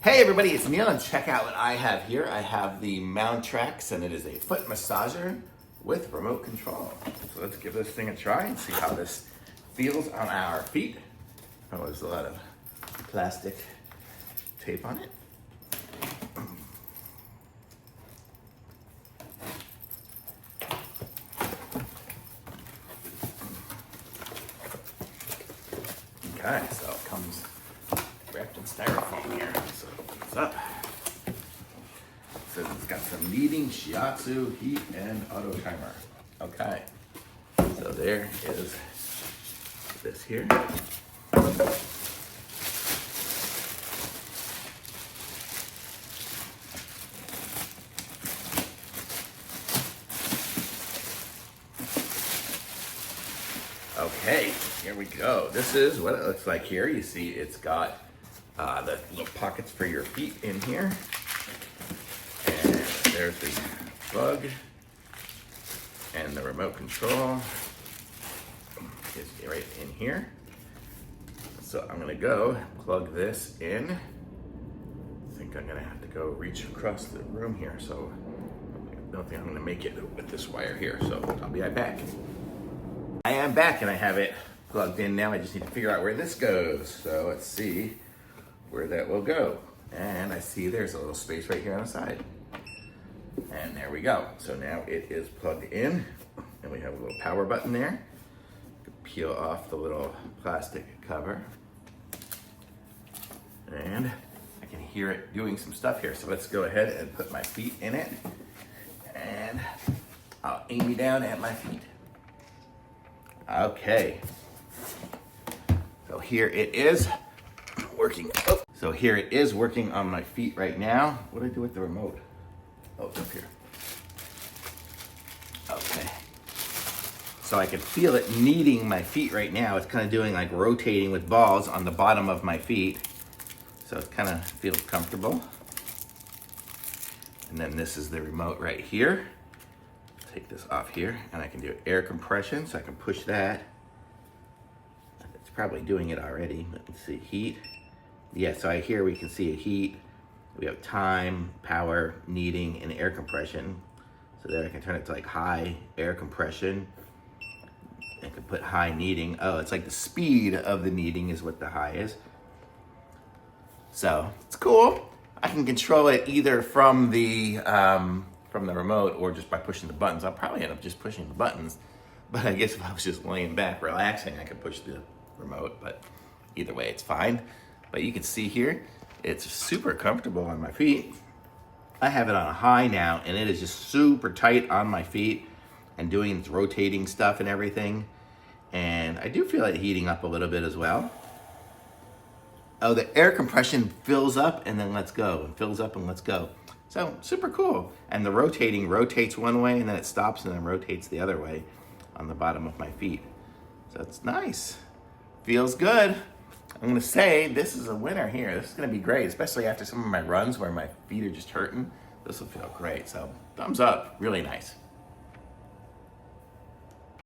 Hey everybody, it's Neil, and check out what I have here. I have the Mountrax, and it is a foot massager with remote control. So let's give this thing a try and see how this feels on our feet. Oh, there's a lot of plastic tape on it. Okay, so it comes wrapped in styrofoam here. So it opens up. It says it's got some Kneading, Shiatsu, heat, and auto timer. Okay, so there is this here. Okay, here we go. This is what it looks like here. You see it's got the little pockets for your feet in here. And there's the plug. And the remote control is right in here. So I'm gonna go plug this in. I think I'm gonna have to go reach across the room here. So I don't think I'm gonna make it with this wire here. So I'll be right back. I am back and I have it plugged in now. I just need to figure out where this goes. So let's see where that will go. And I see there's a little space right here on the side. And there we go. So now it is plugged in and we have a little power button there. Peel off the little plastic cover. And I can hear it doing some stuff here. So let's go ahead and put my feet in it. And I'll aim it down at my feet. Okay, so here it is working. Oh. So here it is working on my feet right now. What do I do with the remote? Oh, it's up here. Okay. So I can feel it kneading my feet right now. It's kind of doing like rotating with balls on the bottom of my feet. So it kind of feels comfortable. And then this is the remote right here. Take this off here and I can do air compression, so I can push that. It's probably doing it already, but let's see, heat. Yeah, so here we can see a heat. We have time, power, kneading, and air compression. So there I can turn it to like high air compression. I can put high kneading. Oh, it's like the speed of the kneading is what the high is. So it's cool. I can control it either from the remote or just by pushing the buttons. I'll probably end up just pushing the buttons, but I guess if I was just laying back relaxing, I could push the remote, but either way it's fine. But you can see here, it's super comfortable on my feet. I have it on a high now and it is just super tight on my feet and doing its rotating stuff and everything. And I do feel it heating up a little bit as well. Oh, the air compression fills up and then lets go, and fills up and lets go. So super cool. And the rotating rotates one way and then it stops and then rotates the other way on the bottom of my feet. So it's nice. Feels good. I'm gonna say this is a winner here. This is gonna be great, especially after some of my runs where my feet are just hurting. This will feel great. So thumbs up, really nice.